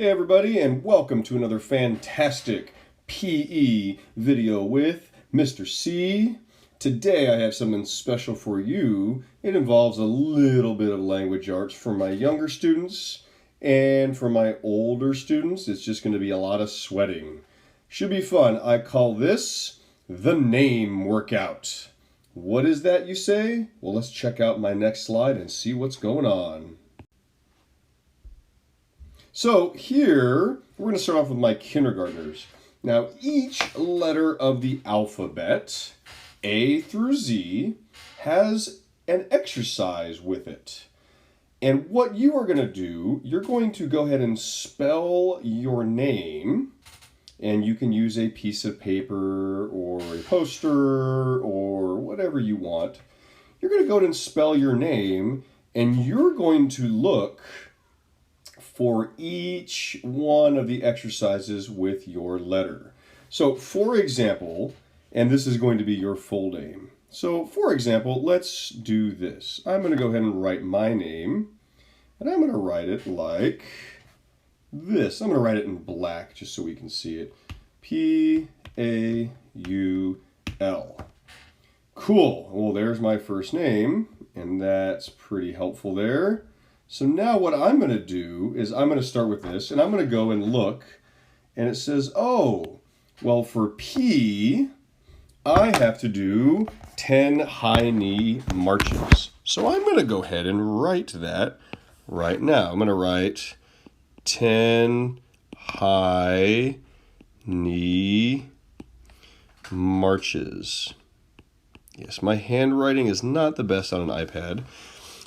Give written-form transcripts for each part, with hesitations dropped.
Hey everybody, and welcome to another fantastic PE video with Mr. C. Today I have something special for you. It involves a little bit of language arts for my younger students, and for my older students it's just going to be a lot of sweating. Should be fun. I call this the name workout. What is that, you say? Well, let's check out my next slide and see what's going on. So here, we're going to start off with my kindergartners. Now, each letter of the alphabet, A through Z, has an exercise with it. And what you are going to do, you're going to go ahead and spell your name, and you can use a piece of paper or a poster or whatever you want. You're going to go ahead and spell your name, and you're going to look for each one of the exercises with your letter. So for example, and this is going to be your full name. So for example, let's do this. I'm going to go ahead and write my name, and I'm going to write it like this. I'm going to write it in black just so we can see it. P-A-U-L. Cool. Well, there's my first name, and that's pretty helpful there. So now what I'm going to do is I'm going to start with this, and I'm going to go and look, and it says, oh, well, for P, I have to do 10 high knee marches. So I'm going to go ahead and write that right now. I'm going to write 10 high knee marches. Yes, my handwriting is not the best on an iPad.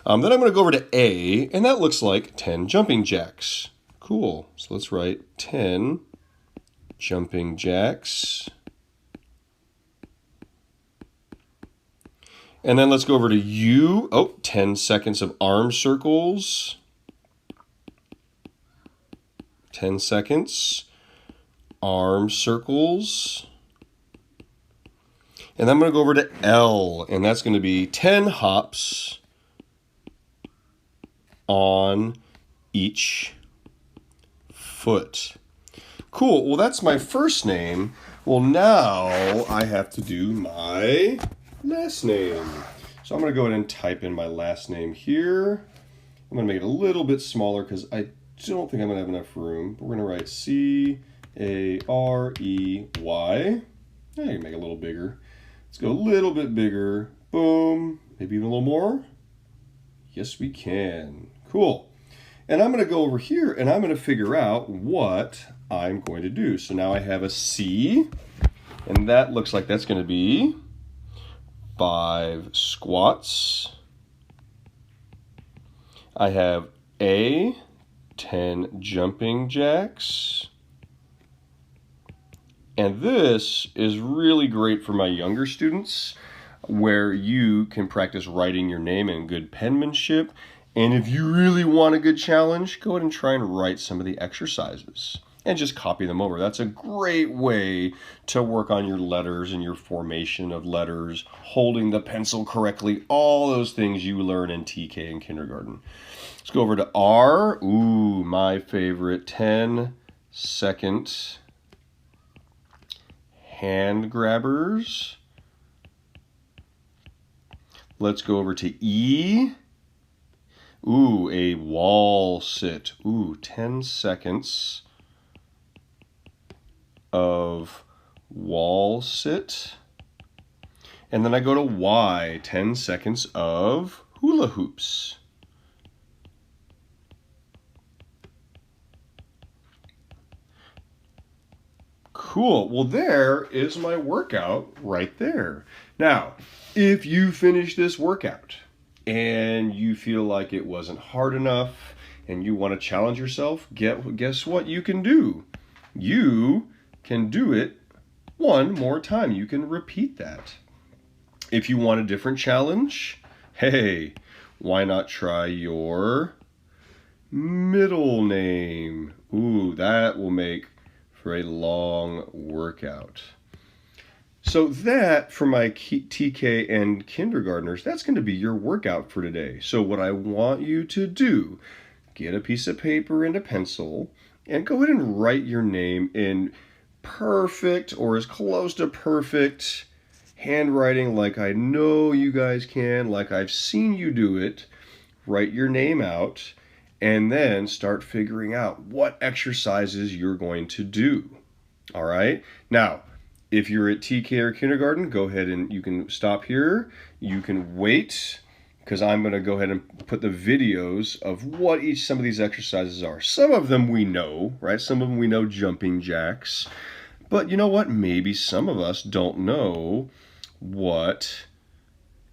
Then I'm going to go over to A, and that looks like 10 jumping jacks. Cool. So let's write 10 jumping jacks. And then let's go over to U. Oh, 10 seconds of arm circles. 10 seconds. Arm circles. And then I'm going to go over to L, and that's going to be 10 hops on each foot. Cool. Well, that's my first name. Well, now I have to do my last name. So I'm going to go ahead and type in my last name here. I'm going to make it a little bit smaller because I don't think I'm going to have enough room. But we're going to write C-A-R-E-Y. Yeah, you can make it a little bigger. Let's go a little bit bigger. Boom. Maybe even a little more. Yes, we can. Cool. And I'm going to go over here and I'm going to figure out what I'm going to do. So now I have a C, and that looks like that's going to be 5 squats. I have A, 10 jumping jacks. And this is really great for my younger students, where you can practice writing your name in good penmanship. And if you really want a good challenge, go ahead and try and write some of the exercises and just copy them over. That's a great way to work on your letters and your formation of letters, holding the pencil correctly, all those things you learn in TK and kindergarten. Let's go over to R. Ooh, my favorite, 10-second hand grabbers. Let's go over to E. Ooh, a wall sit. Ooh, 10 seconds of wall sit. And then I go to Y, 10 seconds of hula hoops. Cool. Well, there is my workout right there. Now, if you finish this workout and you feel like it wasn't hard enough and you want to challenge yourself, guess what you can do? You can do it one more time. You can repeat that. If you want a different challenge, hey, why not try your middle name? Ooh, that will make for a long workout. So that, for my TK and kindergartners, that's going to be your workout for today. So what I want you to do, get a piece of paper and a pencil, and go ahead and write your name in perfect or as close to perfect handwriting like I know you guys can, like I've seen you do it. Write your name out and then start figuring out what exercises you're going to do. All right? Now, if you're at TK or kindergarten, go ahead and you can stop here. You can wait because I'm going to go ahead and put the videos of what some of these exercises are. Some of them we know, right? Some of them we know, jumping jacks. But you know what? Maybe some of us don't know what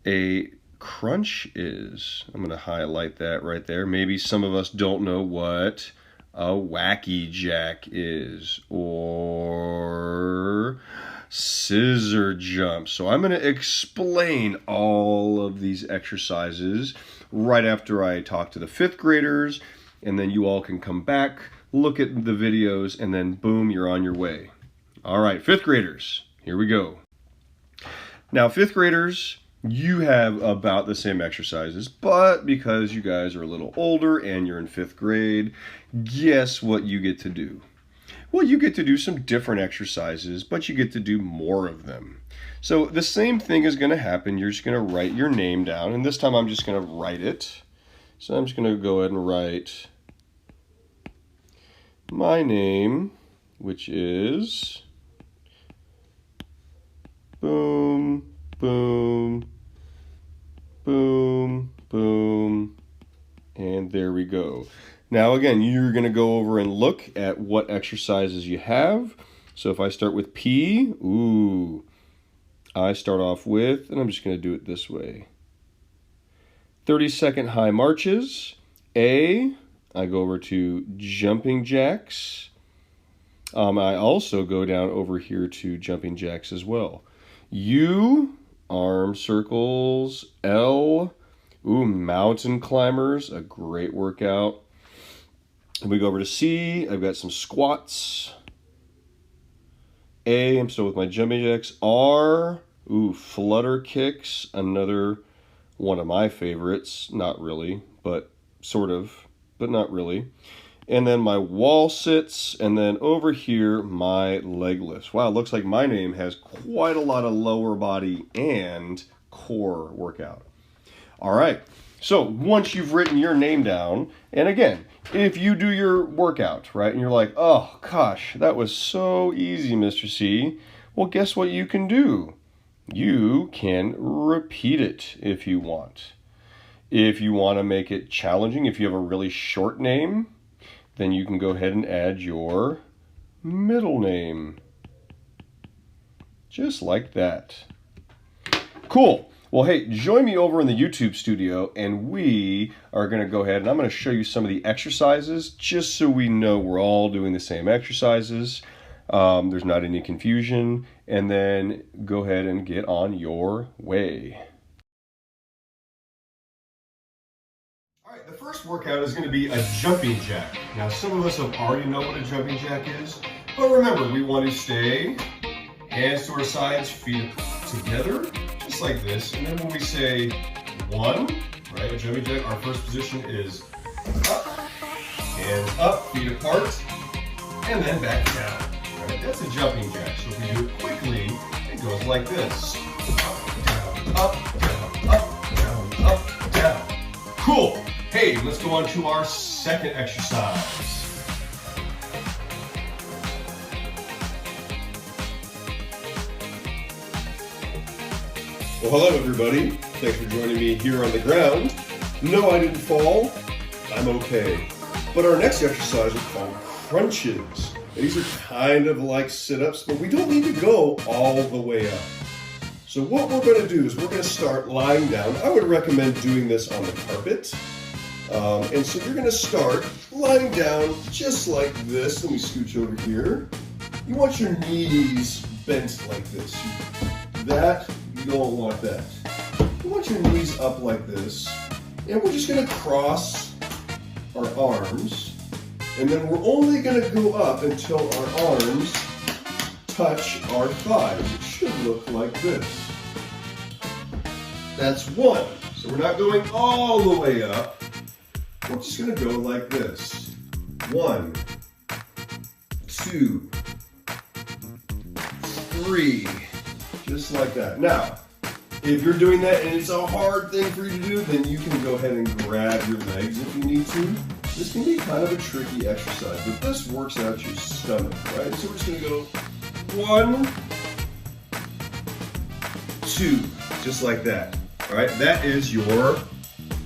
a crunch is. I'm going to highlight that right there. Maybe some of us don't know what a wacky jack is or scissor jump. So I'm going to explain all of these exercises right after I talk to the 5th graders, and then you all can come back, look at the videos, and then boom, you're on your way. All right, 5th graders, here we go. Now, 5th graders, you have about the same exercises, but because you guys are a little older and you're in 5th grade, guess what you get to do? Well, you get to do some different exercises, but you get to do more of them. So the same thing is going to happen. You're just going to write your name down, and this time I'm just going to write it. So I'm just going to go ahead and write my name, which is boom, boom, boom, boom, and there we go. Now again, you're going to go over and look at what exercises you have. So if I start with P, I start off with, and I'm just going to do it this way, 30-second high marches. A, I go over to jumping jacks. I also go down over here to jumping jacks as well. U, arm circles. L, mountain climbers, a great workout. And we go over to C, I've got some squats. A, I'm still with my jumping jacks. R, flutter kicks, another one of my favorites. Not really, but sort of, but not really. And then my wall sits, and then over here, my leg lifts. Wow, it looks like my name has quite a lot of lower body and core workout. All right, so once you've written your name down, and again, if you do your workout, right, and you're like, oh gosh, that was so easy, Mr. C, well, guess what you can do? You can repeat it if you want. If you want to make it challenging, if you have a really short name, then you can go ahead and add your middle name. Just like that. Cool. Well, hey, join me over in the YouTube studio, and we are going to go ahead and I'm going to show you some of the exercises just so we know we're all doing the same exercises. There's not any confusion, and then go ahead and get on your way. All right, the first workout is going to be a jumping jack. Now, some of us already know what a jumping jack is, but remember, we want to stay hands to our sides, feet together, just like this. And then when we say 1, right, a jumping jack, our first position is up, hands up, feet apart, and then back down. Right? That's a jumping jack. So if we do it quickly, it goes like this. Up, down, up, down, up, down, up, down. Cool. Hey, let's go on to our second exercise. Well, hello everybody. Thanks for joining me here on the ground. No, I didn't fall. I'm okay. But our next exercise are called crunches. These are kind of like sit-ups, but we don't need to go all the way up. So what we're going to do is we're going to start lying down. I would recommend doing this on the carpet. And so you're going to start lying down just like this. Let me scooch over here. You want your knees bent like this. You don't want that. You want your knees up like this. And we're just going to cross our arms. And then we're only going to go up until our arms touch our thighs. It should look like this. That's 1. So we're not going all the way up. We're just going to go like this. 1, 2, 3, just like that. Now, if you're doing that and it's a hard thing for you to do, then you can go ahead and grab your legs if you need to. This can be kind of a tricky exercise, but this works out your stomach, right? So we're just gonna go 1, 2, just like that. All right, that is your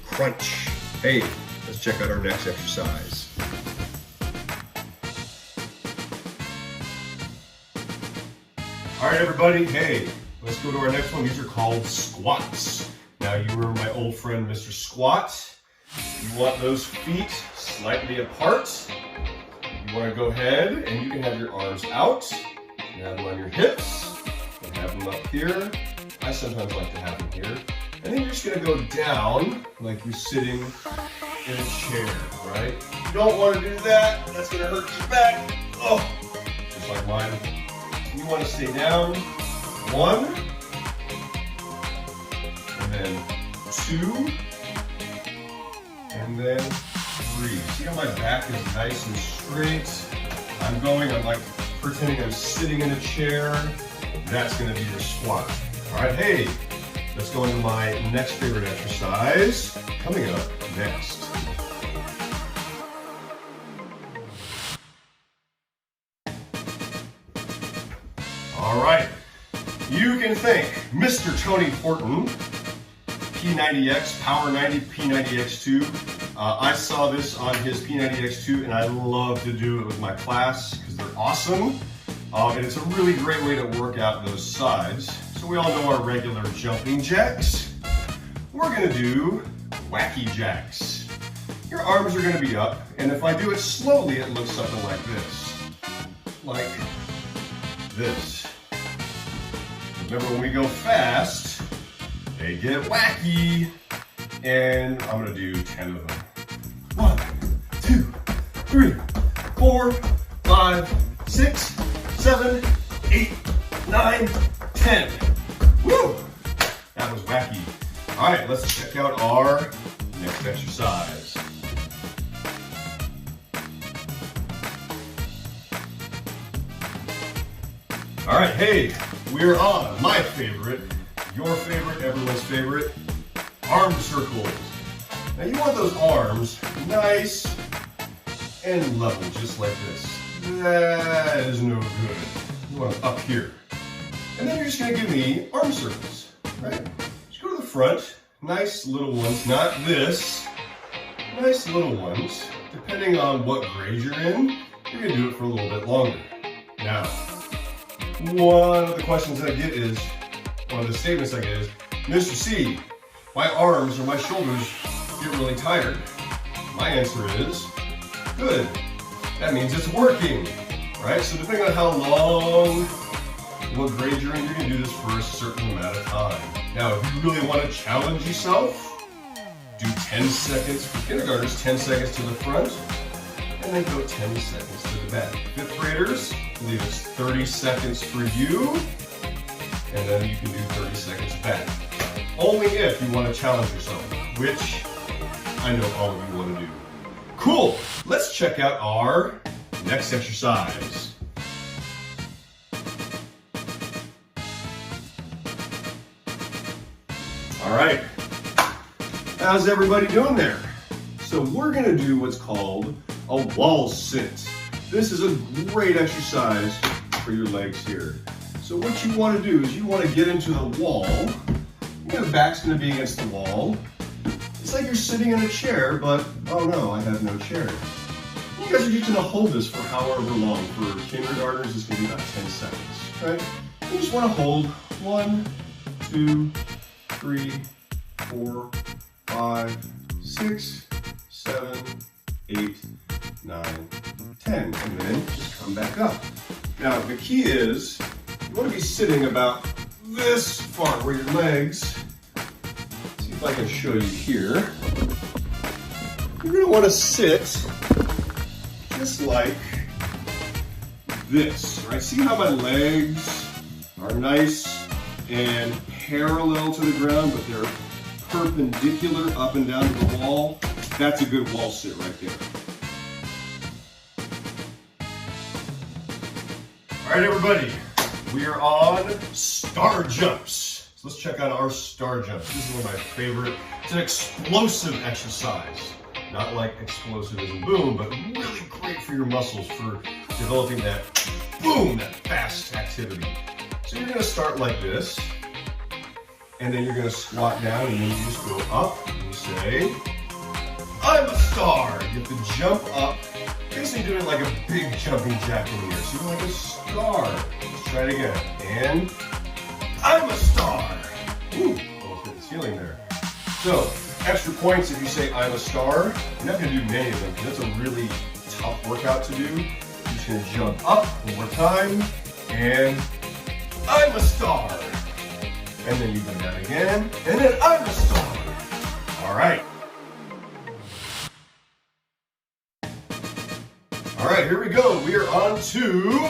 crunch. Hey, let's check out our next exercise. All right, everybody, hey, let's go to our next one. These are called squats. Now, you remember my old friend, Mr. Squat. You want those feet slightly apart. You want to go ahead and you can have your arms out. You can have them on your hips. You can have them up here. I sometimes like to have them here. And then you're just going to go down like you're sitting in a chair, right? You don't want to do that. That's going to hurt your back. Oh, just like mine. You want to stay down. 1, and then 2, and then 3. See how my back is nice and straight? I'm like pretending I'm sitting in a chair. That's going to be your squat. All right, hey, let's go into my next favorite exercise coming up next. All right, you can thank Mr. Tony Horton, P90X, Power 90 P90X2. I saw this on his P90X2 and I love to do it with my class because they're awesome. And it's a really great way to work out those sides. So we all know our regular jumping jacks. We're gonna do wacky jacks. Your arms are gonna be up, and if I do it slowly, it looks something like this. Like this. Remember, when we go fast, they get wacky. And I'm gonna do 10 of them. 1, 2, 3, 4, 5, 6, 7, 8, 9, 10. Woo! That was wacky. All right, let's check out our next exercise. All right, hey, we're on my favorite, your favorite, everyone's favorite, arm circles. Now you want those arms nice and level, just like this. That is no good. You want them up here. And then you're just gonna give me arm circles, right? Just go to the front, nice little ones, not this. Nice little ones. Depending on what grade you're in, you're gonna do it for a little bit longer. Now, one of the questions I get is, one of the statements I get is, Mr. C, my arms or my shoulders get really tired. My answer is, good. That means it's working, right? So depending on how long, what grade you're in, you're gonna do this for a certain amount of time. Now, if you really want to challenge yourself, do 10 seconds for kindergartners, 10 seconds to the front, and then go 10 seconds to the back. Fifth graders, I believe it's 30 seconds for you, and then you can do 30 seconds back. Only if you want to challenge yourself, which I know all of you want to do. Cool, let's check out our next exercise. All right, how's everybody doing there? So we're gonna do what's called a wall sit. This is a great exercise for your legs here. So what you wanna do is you wanna get into the wall. Your back's gonna be against the wall. It's like you're sitting in a chair, but oh no, I have no chair. You guys are just gonna hold this for however long. For kindergartners, it's gonna be about 10 seconds, right? You just wanna hold 1, 2, 3, 4, 5, 6, 7, 8, 9, 10, and then just come back up. Now the key is you want to be sitting about this far where your legs, let's see if I can show you here. You're going to want to sit just like this, right? See how my legs are nice and parallel to the ground, but they're perpendicular up and down to the wall? That's a good wall sit right there. All right, everybody, we are on star jumps. So let's check out our star jumps. This is one of my favorite. It's an explosive exercise. Not like explosive as in boom, but really great for your muscles for developing that boom, that fast activity. So you're gonna start like this, and then you're gonna squat down, and then you just go up, and you say, I'm a star. You have to jump up, basically doing like a big jumping jack in the air. So you're like a star. Let's try it again. And I'm a star. Ooh, almost hit the ceiling there. So, extra points if you say I'm a star. You're not gonna do many of them because that's a really tough workout to do. You're just gonna jump up one more time, and I'm a star. And then you do that again, and then I'm a star. All right. All right, here we go. We are on to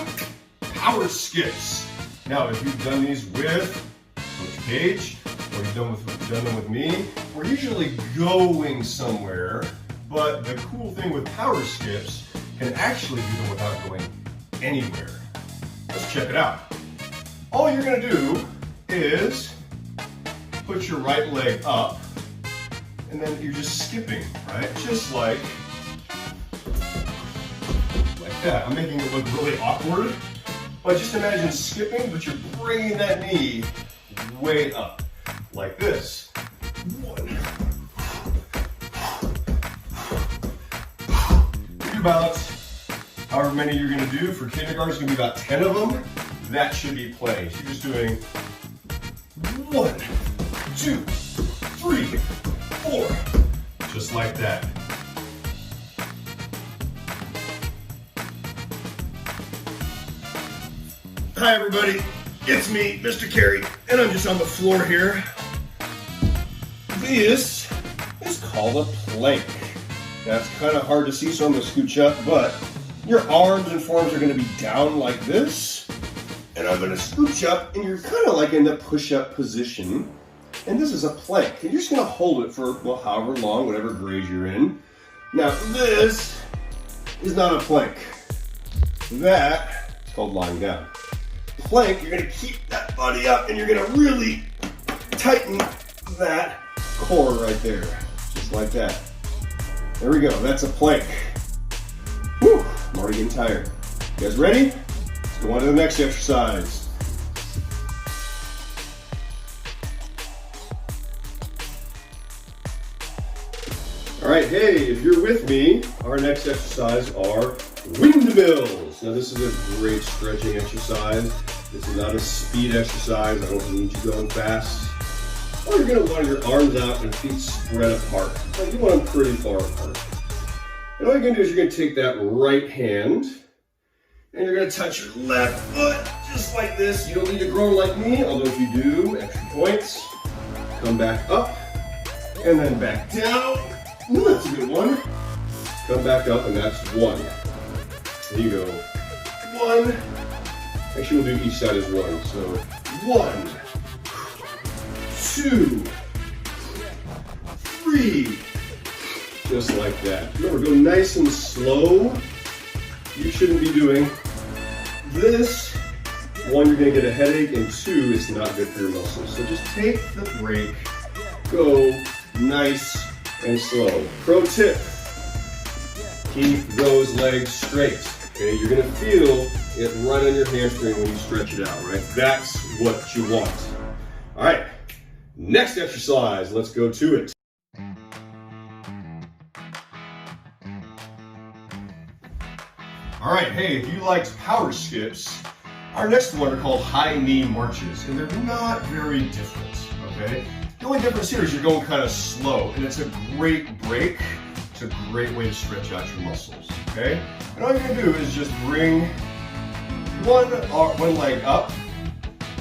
power skips. Now, if you've done these with Coach Paige, or you've done them with me, we're usually going somewhere, but the cool thing with power skips, you can actually do them without going anywhere. Let's check it out. All you're gonna do is put your right leg up, and then you're just skipping, right? Just like that. I'm making it look really awkward, but just imagine skipping, but you're bringing that knee way up, like this. One. Do about however many you're gonna do. For kindergarten, it's gonna be about 10 of them. That should be plenty. So you're just doing 1, 2, 3, 4, just like that. Hi everybody, it's me, Mr. Carey, and I'm just on the floor here. This is called a plank. That's kind of hard to see, so I'm gonna scooch up, but your arms and forearms are gonna be down like this, and I'm gonna scooch up, and you're kind of like in the push-up position, and this is a plank. And you're just gonna hold it for, well, however long, whatever grade you're in. Now, this is not a plank. That is called lying down. Plank, you're gonna keep that body up and you're gonna really tighten that core right there, just like that. There we go, that's a plank. Whew, I'm already getting tired. You guys ready? Let's go on to the next exercise. All right, hey, if you're with me, our next exercise are windmills. Now this is a great stretching exercise. This is not a speed exercise. I don't need you going fast. Or you're gonna want your arms out and feet spread apart. So you want them pretty far apart. And all you're gonna do is you're gonna take that right hand and you're gonna touch your left foot just like this. You don't need to grow like me, although if you do, extra points. Come back up and then back down. Ooh, that's a good one. Come back up and that's 1. There you go. 1. Actually, we'll do each side as 1. So 1, 2, 3. Just like that. Remember, go nice and slow. You shouldn't be doing this. 1, you're gonna get a headache, and 2, it's not good for your muscles. So just take the break. Go nice and slow. Pro tip. Keep those legs straight. Okay, you're gonna feel it right on your hamstring when you stretch it out, right? That's what you want. All right, next exercise, let's go to it. All right, hey, if you liked power skips, our next one are called high knee marches, and they're not very different, okay? The only difference here is you're going kind of slow, and it's a great break. It's a great way to stretch out your muscles, okay? And all you're gonna do is just bring one leg up,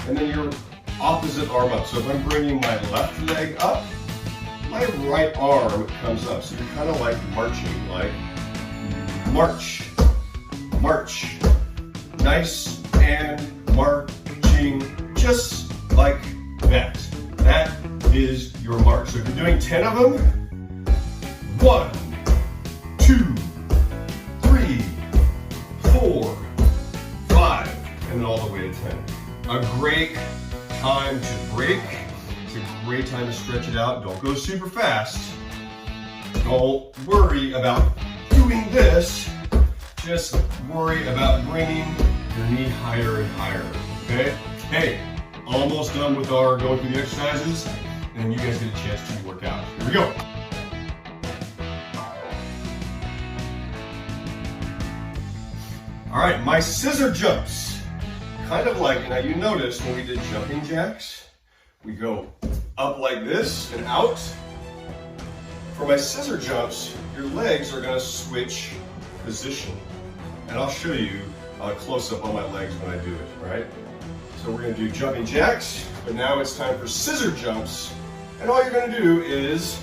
and then your opposite arm up. So if I'm bringing my left leg up, my right arm comes up. So you're kind of like marching, like march, march. Nice and marching, just like that. That is your march. So if you're doing 10 of them, 1, 2, 3, 4, 5, and the way to 10. A great time to break. It's a great time to stretch it out. Don't go super fast. Don't worry about doing this. Just worry about bringing your knee higher and higher, okay? Hey, almost done with our going through the exercises, and then you guys get a chance to work out. Here we go. All right, my scissor jumps. Kind of like, now you noticed when we did jumping jacks, we go up like this and out. For my scissor jumps, your legs are gonna switch position. And I'll show you a close-up on my legs when I do it, right? So we're gonna do jumping jacks, but now it's time for scissor jumps. And all you're gonna do is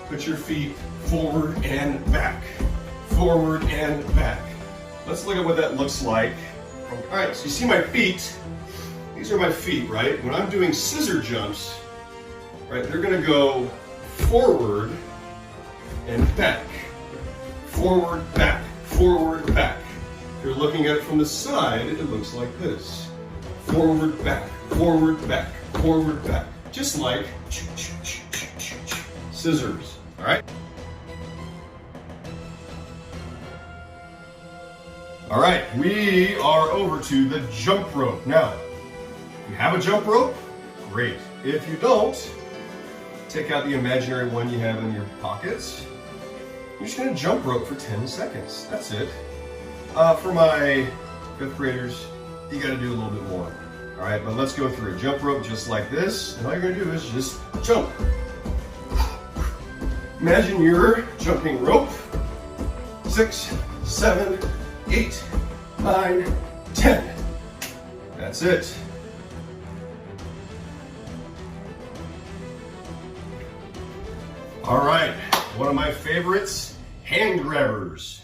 put your feet forward and back, forward and back. Let's look at what that looks like. All right, so you see my feet. These are my feet, right? When I'm doing scissor jumps, right, they're gonna go forward and back, forward, back, forward, back. If you're looking at it from the side, it looks like this. Forward, back, forward, back, forward, back. Just like scissors, all right? All right, we are over to the jump rope. Now, if you have a jump rope, great. If you don't, take out the imaginary one you have in your pockets. You're just gonna jump rope for 10 seconds. That's it. For my 5th graders, you gotta do a little bit more. All right, but let's go through a jump rope just like this. And all you're gonna do is just jump. Imagine you're jumping rope. 6, 7, 8, 9, 10. That's it. All right, one of my favorites, hand grabbers.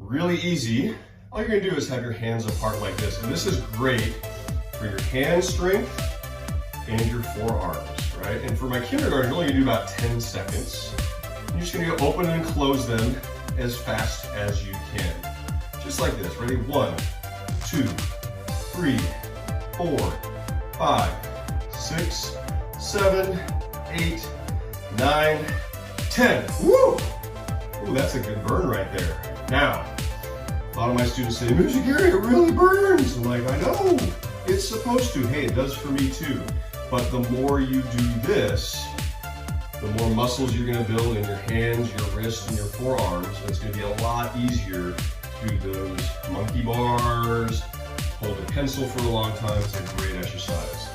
Really easy. All you're gonna do is have your hands apart like this. And this is great for your hand strength and your forearms, right? And for my kindergarten, you're only gonna do about 10 seconds. You're just gonna go open and close them as fast as you can. Just like this, ready? 1, 2, 3, 4, 5, 6, 7, 8, 9, 10. Woo! Ooh, that's a good burn right there. Now, a lot of my students say, Mr. Gary, it really burns. I'm like, I know, it's supposed to. Hey, it does for me too. But the more you do this, the more muscles you're gonna build in your hands, your wrists, and your forearms. It's gonna be a lot easier to do those monkey bars, hold a pencil for a long time. It's a great exercise.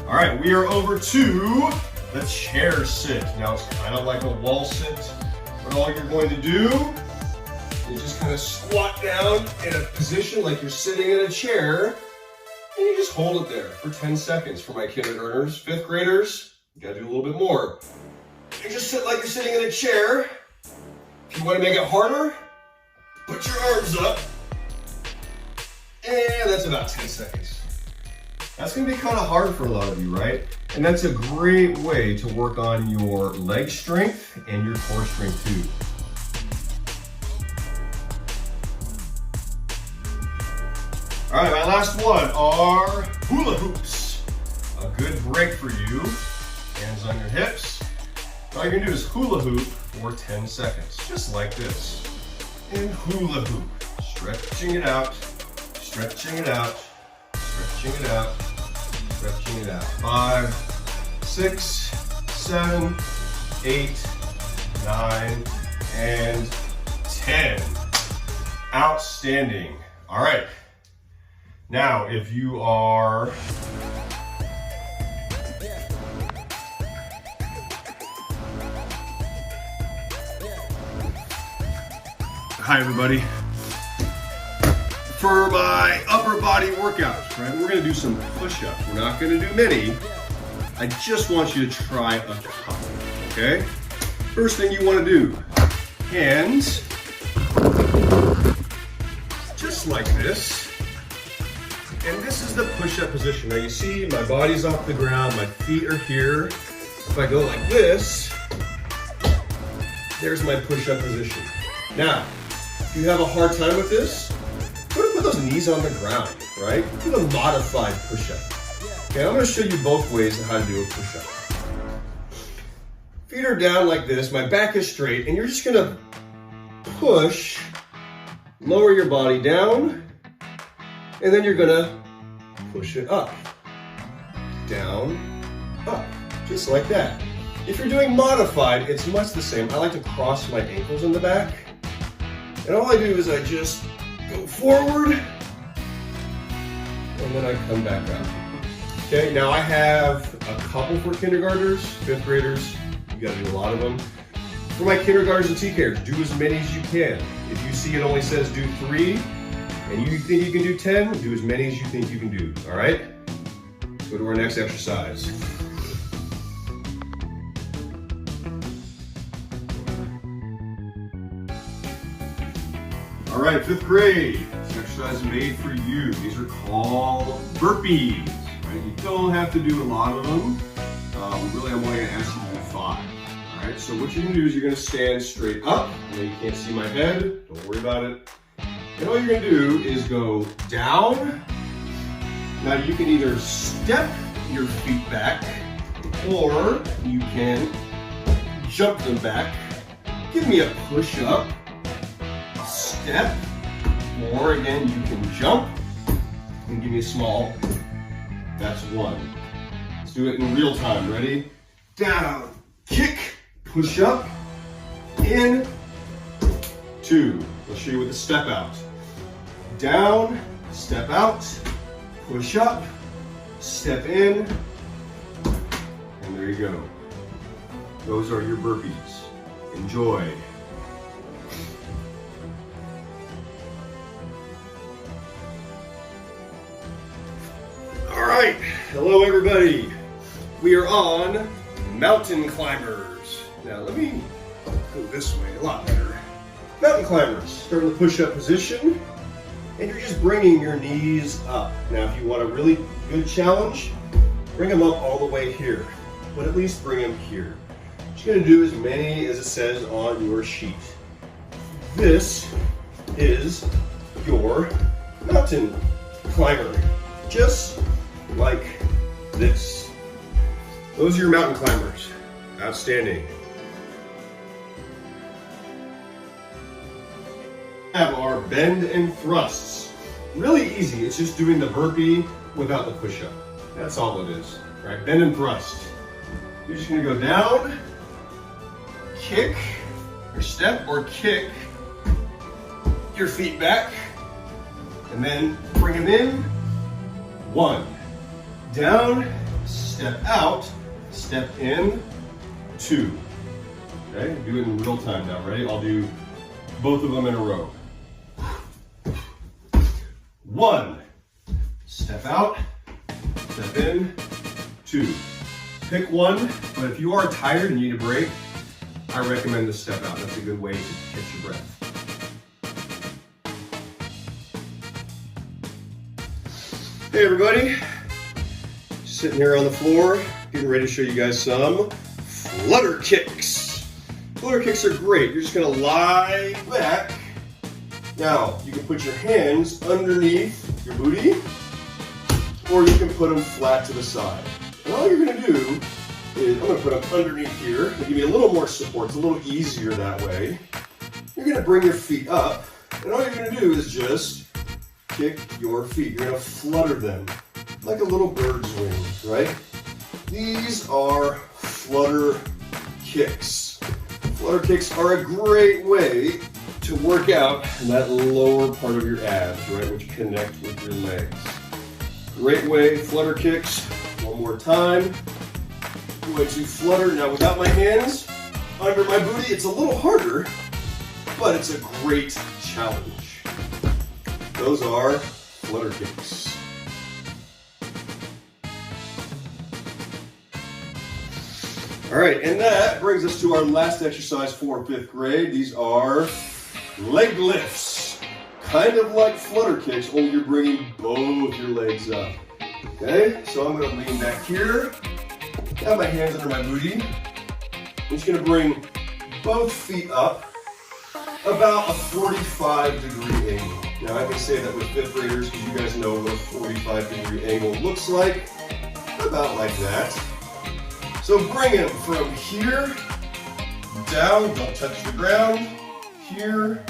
All right, we are over to the chair sit. Now it's kind of like a wall sit, but all you're going to do is just kind of squat down in a position like you're sitting in a chair, and you just hold it there for 10 seconds. For my kindergartners, 5th graders, you gotta do a little bit more. You just sit like you're sitting in a chair. If you want to make it harder, put your arms up, and that's about 10 seconds. That's gonna be kind of hard for a lot of you, right? And that's a great way to work on your leg strength and your core strength too. All right, my last one are hula hoops. A good break for you. Hands on your hips. All you're gonna do is hula hoop for 10 seconds, just like this. And hula hoop, stretching it out, stretching it out, stretching it out, stretching it out. 5, 6, 7, 8, 9, and 10. Outstanding. All right. Now, if you are hi everybody. For my upper body workouts, right, we're gonna do some push-ups. We're not gonna do many. I just want you to try a couple, okay? First thing you wanna do, hands, just like this. And this is the push-up position. Now you see my body's off the ground, my feet are here. If I go like this, there's my push-up position. Now, if you have a hard time with this, go to put those knees on the ground, right? Do a modified push-up. Okay, I'm gonna show you both ways of how to do a push-up. Feet are down like this, my back is straight, and you're just gonna push, lower your body down, and then you're gonna push it up, down, up, just like that. If you're doing modified, it's much the same. I like to cross my ankles in the back, and all I do is I just go forward, and then I come back up. Okay, now I have a couple for kindergartners, fifth graders. You gotta do a lot of them. For my kindergartners and TKers, do as many as you can. If you see it only says do 3, and you think you can do 10, do as many as you think you can do, all right? Let's go to our next exercise. All right, fifth grade, this exercise is made for you. These are called burpees, right? You don't have to do a lot of them. Really, I'm only gonna ask you to do 5. All right, so what you're gonna do is you're gonna stand straight up. I know you can't see my head, don't worry about it. And all you're gonna do is go down. Now you can either step your feet back, or you can jump them back. Give me a push up, step, or again, you can jump and give me a small, that's 1. Let's do it in real time, ready? Down, kick, push up, in, 2. I'll show you with the step out. Down, step out, push up, step in, and there you go. Those are your burpees. Enjoy. All right, hello everybody. We are on mountain climbers. Now let me go this way, a lot better. Mountain climbers, start in the push-up position, and you're just bringing your knees up. Now if you want a really good challenge, bring them up all the way here, but at least bring them here. What you're gonna do as many as it says on your sheet. This is your mountain climber, just like this. Those are your mountain climbers. Outstanding. Have our bend and thrusts. Really easy, it's just doing the burpee without the push-up. That's all it is, right? Bend and thrust. You're just gonna go down, kick, or step, or kick your feet back, and then bring them in. 1, down, step out, step in, 2. Okay, do it in real time now, ready? I'll do both of them in a row. 1, step out, step in, 2. Pick one, but if you are tired and you need a break, I recommend the step out. That's a good way to catch your breath. Hey everybody, sitting here on the floor, getting ready to show you guys some flutter kicks. Flutter kicks are great. You're just gonna lie back. Now, you can put your hands underneath your booty, or you can put them flat to the side. And all you're gonna do is, I'm gonna put them underneath here, to give you a little more support. It's a little easier that way. You're gonna bring your feet up, and all you're gonna do is just kick your feet. You're gonna flutter them like a little bird's wings, right? These are flutter kicks. Flutter kicks are a great way to work out that lower part of your abs, right, which connect with your legs. Great way, flutter kicks. One more time. I'm going to flutter now without my hands under my booty. It's a little harder, but it's a great challenge. Those are flutter kicks. All right, and that brings us to our last exercise for 5th grade. These are leg lifts. Kind of like flutter kicks, only you're bringing both your legs up. Okay, so I'm gonna lean back here, have my hands under my booty. I'm just gonna bring both feet up about a 45-degree angle. Now I can say that with fifth graders because you guys know what a 45-degree angle looks like. About like that. So bring him from here, down, don't touch the ground, here,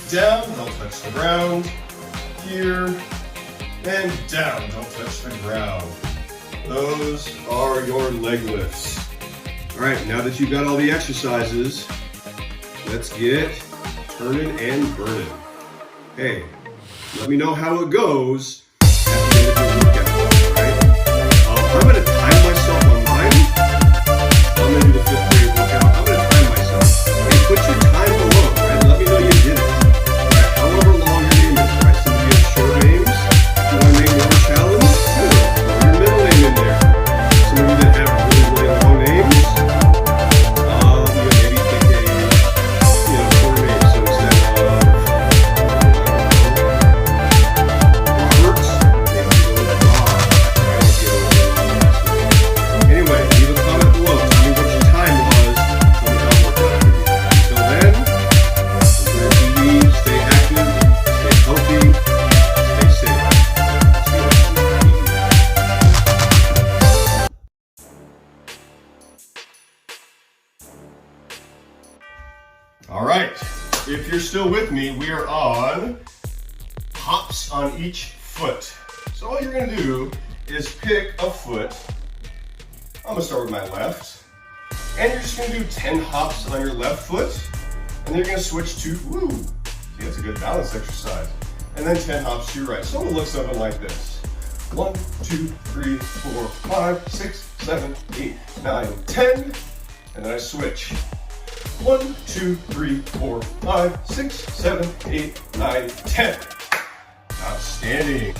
down, don't touch the ground, here, and down, don't touch the ground. Those are your leg lifts. All right, now that you've got all the exercises, let's get turning and burning. Hey, let me know how it goes at the end of your workout, right? I'm gonna time myself on mine. I'm gonna do the 5th grade workout. I'm gonna time myself. Hey, put your time below, right? Let me know you did it. Right? However long your name is, right? Some of you have short names. You wanna name your own challenge? Good. Throw your middle name in there. Some of you that have really, really long names, maybe pick a, short name. So instead of, Robert, maybe you go with Bob, right? If you have a really long last name. Anyway, leave a comment below. Tell me what your time was. Tell me how it worked out for you. Until then, enjoy your TV, stay active, stay healthy, stay safe. See you next week. All right, if you're still with me, we are on hops on each foot. So all you're gonna do is pick a foot. I'm gonna start with my left. And you're just gonna do 10 hops on your left foot. And then you're gonna switch to, see, that's a good balance exercise. And then 10 hops to your right. So I'm gonna look something like this. 1, 2, 3, 4, 5, 6, 7, 8, 9, 10. And then I switch. 1, 2, 3, 4, 5, 6, 7, 8, 9, 10. Outstanding.